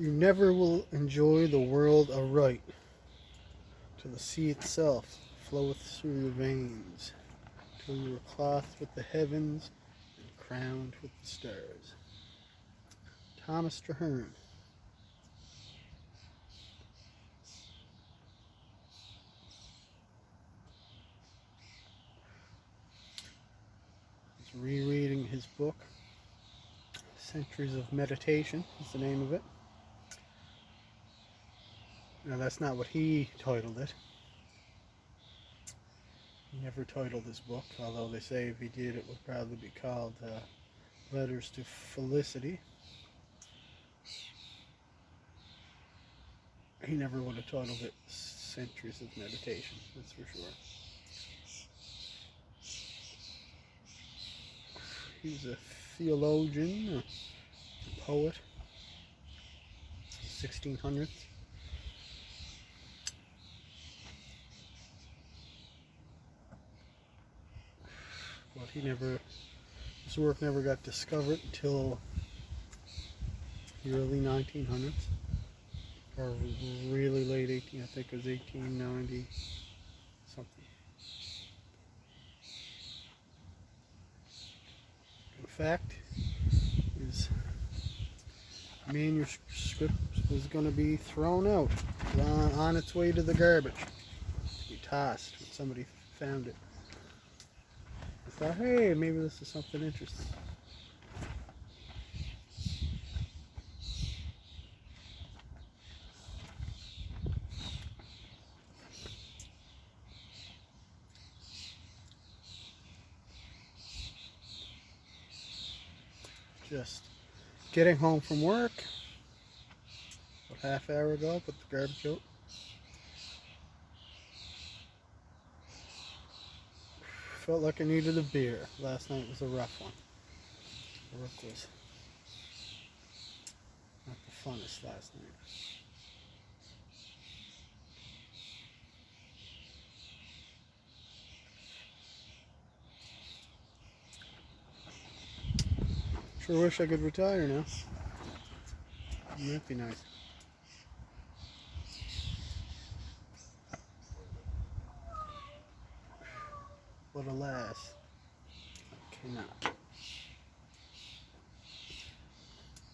You never will enjoy the world aright till the sea itself floweth through your veins, till you are clothed with the heavens and crowned with the stars. Thomas Traherne. He's rereading his book, Centuries of Meditation is the name of it. Now, that's not what he titled it. He never titled his book, although they say if he did, it would probably be called Letters to Felicity. He never would have titled it Centuries of Meditation, that's for sure. He's a theologian, a poet, 1600s. But his work never got discovered until the early 1900s, or really late 18, I think it was 1890 something. In fact, his manuscript was going to be thrown out, on its way to the garbage, to be tossed when somebody found it. I thought, hey, maybe this is something interesting. Just getting home from work, about half hour ago, put the garbage out. Felt like I needed a beer. Last night was a rough one. Work was not the funnest last night. Sure wish I could retire now. That'd be nice. But alas, I cannot.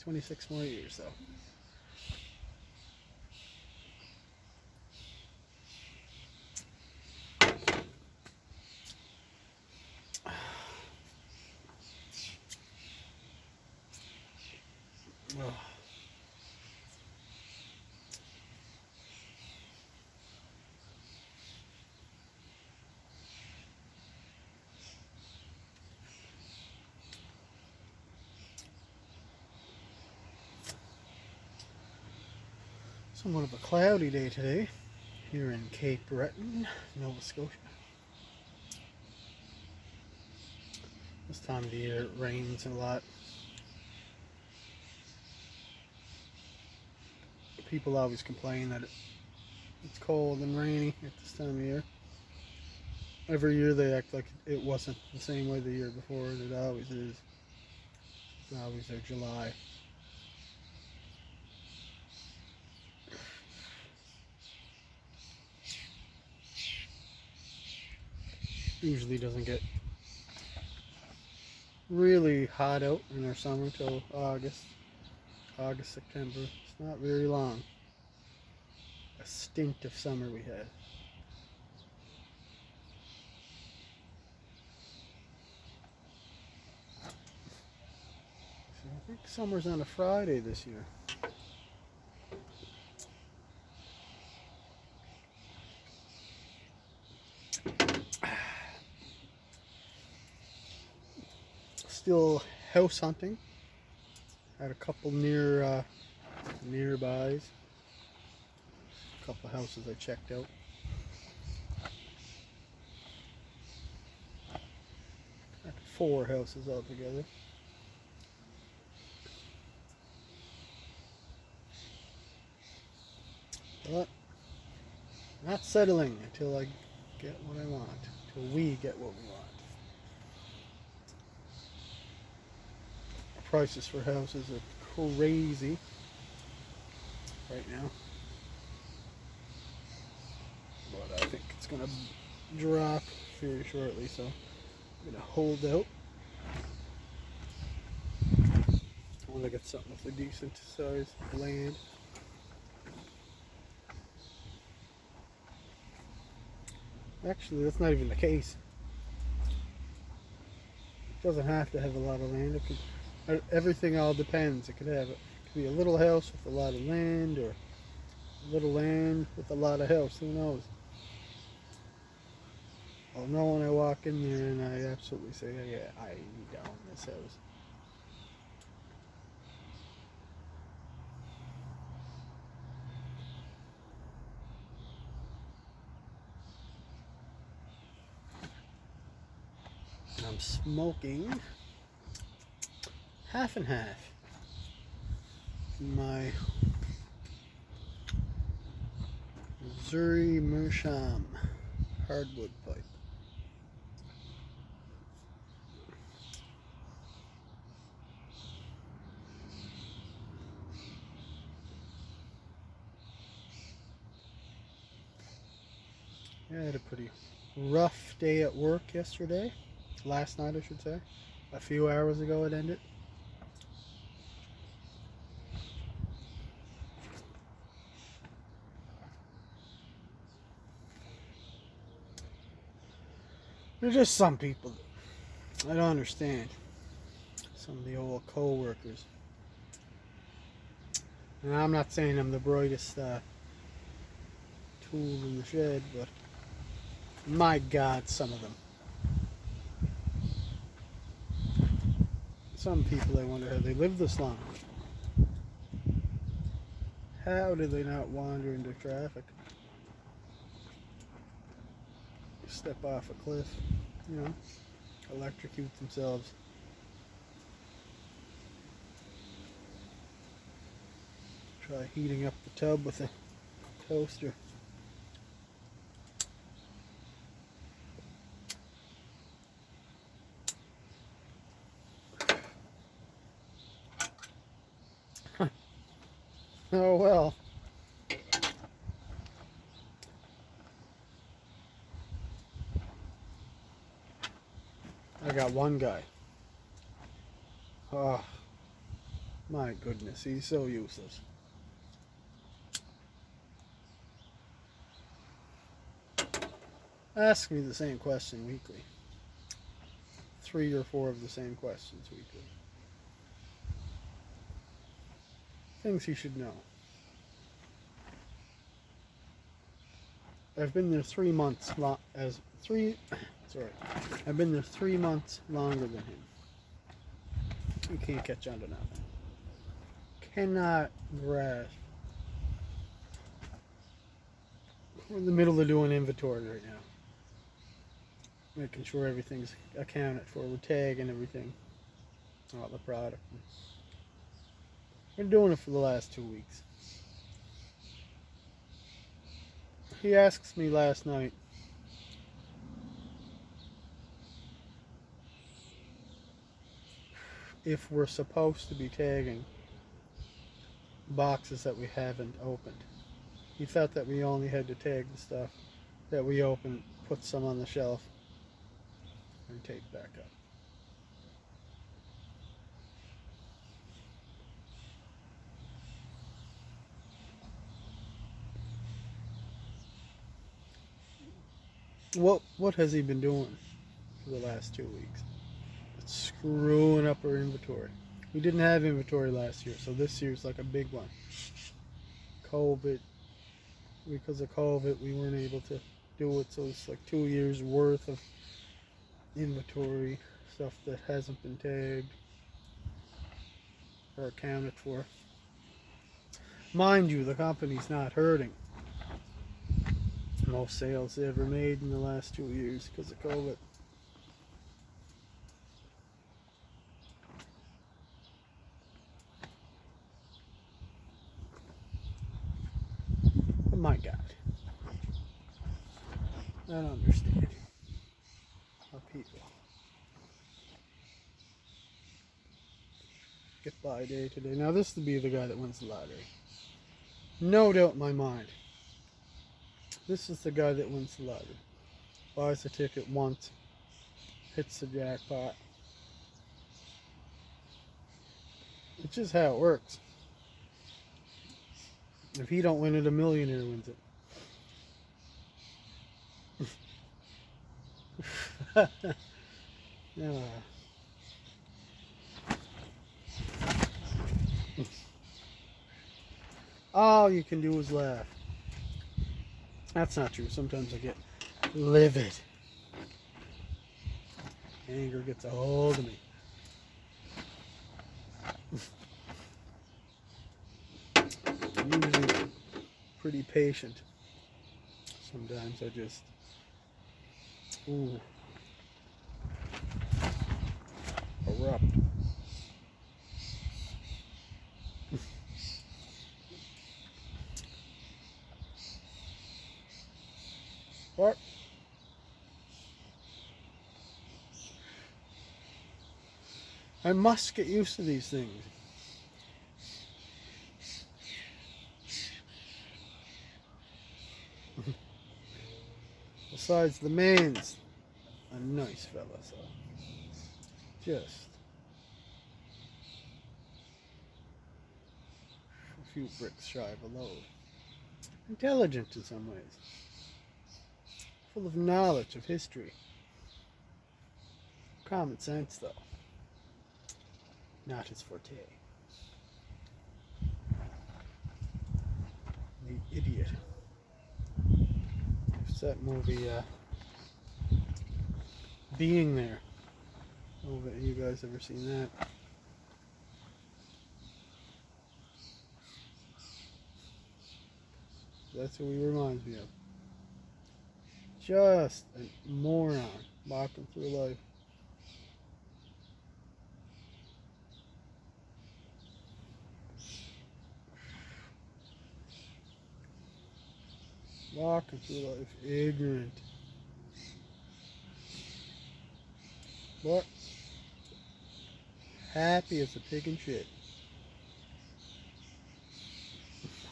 26 more years though. Oh. Somewhat of a cloudy day today here in Cape Breton, Nova Scotia. This time of the year it rains a lot. People always complain that it's cold and rainy at this time of year. Every year they act like it wasn't the same way the year before. It always is. It's always their July. Usually doesn't get really hot out in our summer till August, September. It's not very long. A stint of summer we had. So I think summer's on a Friday this year. Still house hunting. Had a couple nearbys. A couple houses I checked out. Got 4 houses altogether. But not settling until I get what I want. Until we get what we want. Prices for houses are crazy. right now. But I think it's going to drop very shortly, so I'm going to hold out. I want to get something with a decent size land. Actually, that's not even the case. It doesn't have to have a lot of land. It could, everything all depends. It could be a little house with a lot of land, or a little land with a lot of house. Who knows? I'll know when I walk in there and I absolutely say, yeah, I need to own this house. I'm smoking half and half my Missouri Meerschaum hardwood pipe. I had a pretty rough day at work yesterday. Last night, I should say. A few hours ago it ended. There's just some people that I don't understand. Some of the old co-workers. And I'm not saying I'm the brightest tool in the shed, but my God, some of them. Some people, I wonder how they live this long. How do they not wander into traffic? Step off a cliff, you know, electrocute themselves. Try heating up the tub with a toaster. Oh well. I got one guy. Oh, my goodness, he's so useless. Ask me the same question weekly. 3 or 4 of the same questions weekly. Things he should know. I've been there 3 months I've been there 3 months longer than him. He can't catch on to nothing. Cannot grasp. We're in the middle of doing inventory right now. Making sure everything's accounted for. We're tagging everything. All the product. Been doing it for the last 2 weeks. He asks me last night, if we're supposed to be tagging boxes that we haven't opened. He thought that we only had to tag the stuff that we opened, put some on the shelf, and tape back up. What has he been doing for the last 2 weeks? It's screwing up our inventory. We didn't have inventory last year, so this year's like a big one. COVID, because of COVID, we weren't able to do it, so it's like 2 years worth of inventory, stuff that hasn't been tagged or accounted for. Mind you, the company's not hurting. Most sales they ever made in the last 2 years because of COVID. But my God, I don't understand how people get by day to day. Now this would be the guy that wins the lottery. no doubt in my mind. This is the guy that wins the lottery. Buys the ticket once, hits the jackpot. It's just how it works. If he don't win it, a millionaire wins it. Yeah. All you can do is laugh. That's not true. Sometimes I get livid. Anger gets a hold of me. I'm usually pretty patient. Sometimes I just, ooh, erupt. What? I must get used to these things. Besides, the man's a nice fella, so just a few bricks shy of a load. Intelligent in some ways. Full of knowledge of history. Common sense, though. Not his forte. The Idiot. It's that movie, Being There. Oh, you guys ever seen that? That's what he reminds me of. Just a moron walking through life. Walking through life ignorant. But happy as a pig in shit.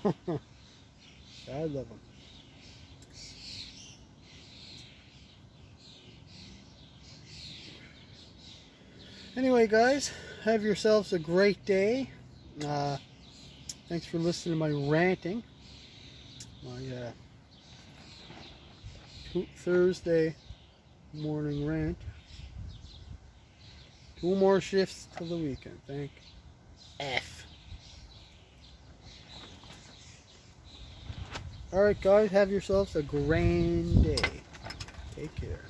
I love him. Anyway, guys, have yourselves a great day. Thanks for listening to my ranting. My Thursday morning rant. 2 more shifts till the weekend. Thank F. Alright, guys, have yourselves a grand day. Take care.